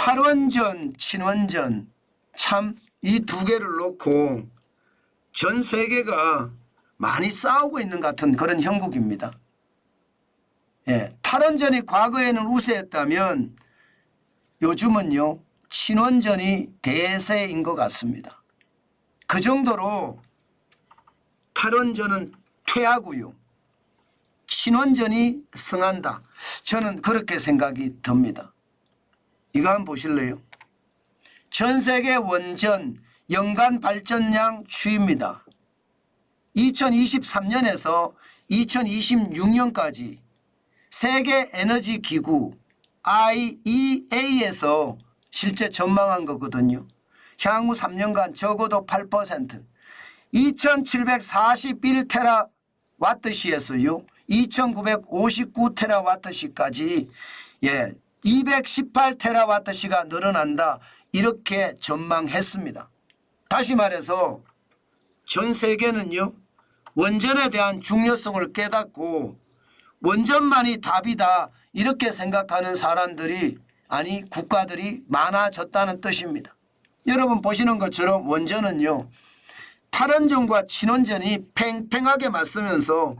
탈원전, 친원전 참 이 두 개를 놓고 전 세계가 많이 싸우고 있는 것 같은 그런 형국입니다. 예, 탈원전이 과거에는 우세했다면 요즘은요 친원전이 대세인 것 같습니다. 그 정도로 탈원전은 퇴하고요 친원전이 성한다. 저는 그렇게 생각이 듭니다. 이거 한번 보실래요? 전 세계 원전 연간 발전량 추이입니다. 2023년에서 2026년까지 세계 에너지 기구 IEA에서 실제 전망한 거거든요. 향후 3년간 적어도 8%, 2741테라와트시에서요 2959테라와트시까지 218테라와트시가 늘어난다. 이렇게 전망했습니다. 다시 말해서 전 세계는요 원전에 대한 중요성을 깨닫고 원전만이 답이다 이렇게 생각하는 사람들이 아니 국가들이 많아졌다는 뜻입니다. 여러분 보시는 것처럼 원전은요 탈원전과 친원전이 팽팽하게 맞서면서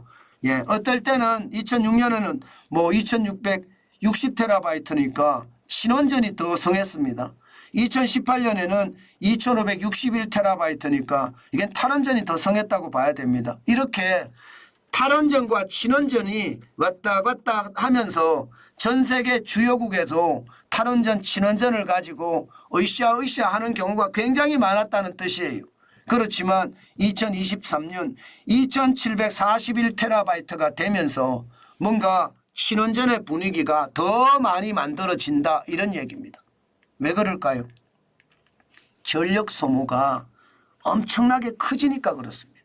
어떨 때는 2006년에는 뭐 2660테라바이트니까 친원전이 더 성했습니다. 2018년에는 2561테라바이트니까 이게 탈원전이 더 성했다고 봐야 됩니다. 이렇게 탈원전과 친원전이 왔다 갔다 하면서 전 세계 주요국에서 탈원전, 친원전을 가지고 으쌰으쌰 하는 경우가 굉장히 많았다는 뜻이에요. 그렇지만 2023년 2741테라바이트가 되면서 뭔가 친원전의 분위기가 더 많이 만들어진다 이런 얘기입니다. 왜 그럴까요? 전력 소모가 엄청나게 커지니까 그렇습니다.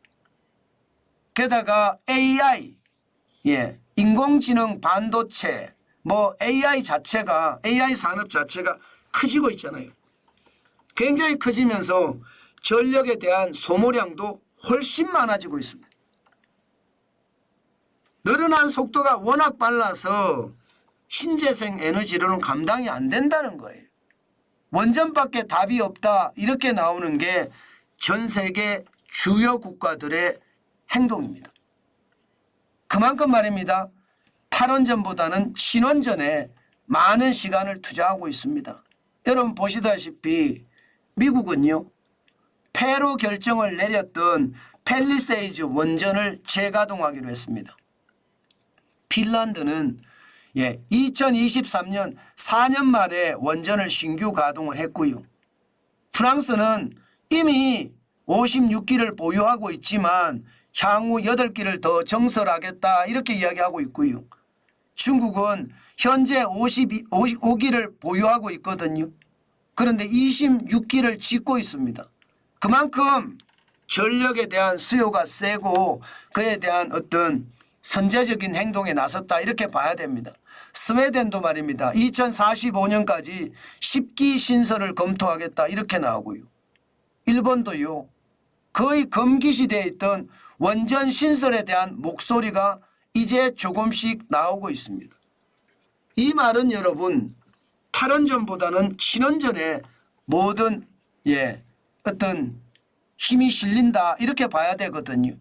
게다가 AI, 인공지능 반도체, 뭐 AI 자체가 AI 산업 자체가 커지고 있잖아요. 굉장히 커지면서 전력에 대한 소모량도 훨씬 많아지고 있습니다. 늘어난 속도가 워낙 빨라서 신재생 에너지로는 감당이 안 된다는 거예요. 원전밖에 답이 없다 이렇게 나오는 게 전 세계 주요 국가들의 행동입니다. 그만큼 말입니다. 탈원전보다는 친원전에 많은 시간을 투자하고 있습니다. 여러분 보시다시피 미국은요. 폐로 결정을 내렸던 팰리세이즈 원전을 재가동하기로 했습니다. 핀란드는 2023년 4년 만에 원전을 신규 가동을 했고요. 프랑스는 이미 56기를 보유하고 있지만 향후 8기를 더 정설하겠다 이렇게 이야기하고 있고요. 중국은 현재 55기를 보유하고 있거든요. 그런데 26기를 짓고 있습니다. 그만큼 전력에 대한 수요가 세고 그에 대한 어떤 선제적인 행동에 나섰다 이렇게 봐야 됩니다. 스웨덴도 말입니다. 2045년까지 10기 신설을 검토하겠다 이렇게 나오고요. 일본도요. 거의 금기시되어 있던 원전 신설에 대한 목소리가 이제 조금씩 나오고 있습니다. 이 말은 여러분 탈원전보다는 친원전에 모든 어떤 힘이 실린다 이렇게 봐야 되거든요.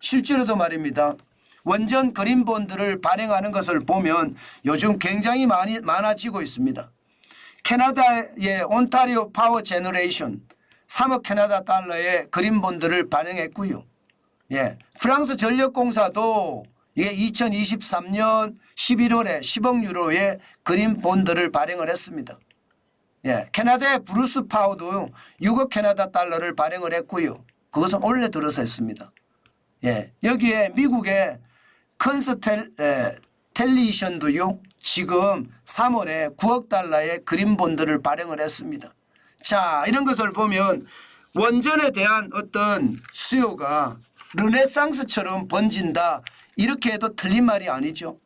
실제로도 말입니다. 원전 그린본드를 발행하는 것을 보면 요즘 굉장히 많아지고 있습니다. 캐나다의 온타리오 파워 제너레이션 3억 캐나다 달러의 그린본드를 발행했고요. 프랑스 전력공사도 2023년 11월에 10억 유로의 그린본드를 발행을 했습니다. 캐나다의 브루스 파워도 6억 캐나다 달러를 발행을 했고요. 그것은 올해 들어서 했습니다. 여기에 미국의 컨스텔레이션도요. 지금 3월에 9억 달러의 그린본드를 발행을 했습니다. 자, 이런 것을 보면 원전에 대한 어떤 수요가 르네상스처럼 번진다 이렇게 해도 틀린 말이 아니죠.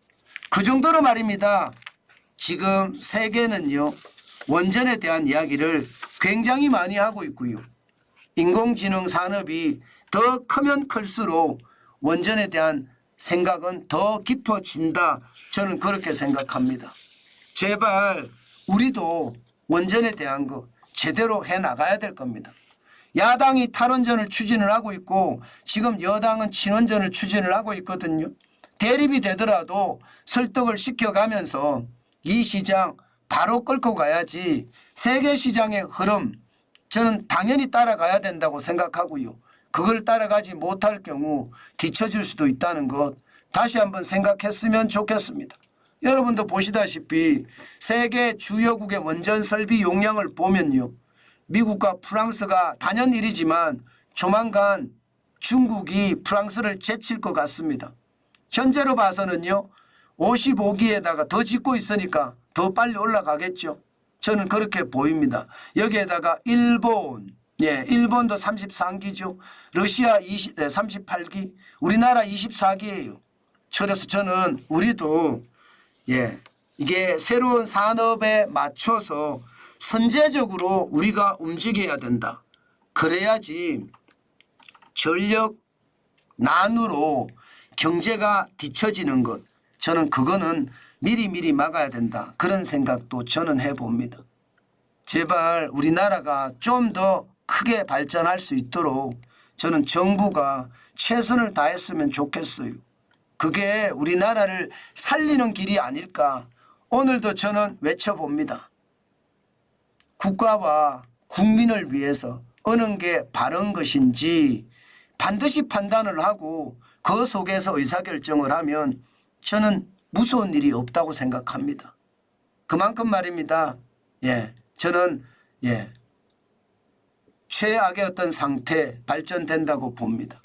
그 정도로 말입니다. 지금 세계는요. 원전에 대한 이야기를 굉장히 많이 하고 있고요. 인공지능 산업이 더 크면 클수록 원전에 대한 생각은 더 깊어진다. 저는 그렇게 생각합니다. 제발 우리도 원전에 대한 거 제대로 해나가야 될 겁니다. 야당이 탈원전을 추진을 하고 있고 지금 여당은 친원전을 추진을 하고 있거든요. 대립이 되더라도 설득을 시켜가면서 이 시장 바로 끌고 가야지 세계 시장의 흐름 저는 당연히 따라가야 된다고 생각하고요. 그걸 따라가지 못할 경우 뒤처질 수도 있다는 것 다시 한번 생각했으면 좋겠습니다. 여러분도 보시다시피 세계 주요국의 원전 설비 용량을 보면요. 미국과 프랑스가 단연일이지만 조만간 중국이 프랑스를 제칠 것 같습니다. 현재로 봐서는요. 55기에다가 더 짓고 있으니까 더 빨리 올라가겠죠. 저는 그렇게 보입니다. 여기에다가 일본, 일본도 33기죠. 러시아 38기, 우리나라 24기예요. 그래서 저는 우리도 이게 새로운 산업에 맞춰서 선제적으로 우리가 움직여야 된다. 그래야지 전력 난으로 경제가 뒤처지는 것 저는 그거는 미리 막아야 된다. 그런 생각도 저는 해봅니다. 제발 우리나라가 좀 더 크게 발전할 수 있도록 저는 정부가 최선을 다했으면 좋겠어요. 그게 우리나라를 살리는 길이 아닐까. 오늘도 저는 외쳐봅니다. 국가와 국민을 위해서 어느 게 바른 것인지 반드시 판단을 하고 그 속에서 의사결정을 하면 저는 무서운 일이 없다고 생각합니다. 그만큼 말입니다. 저는 최악의 어떤 상태 발전된다고 봅니다.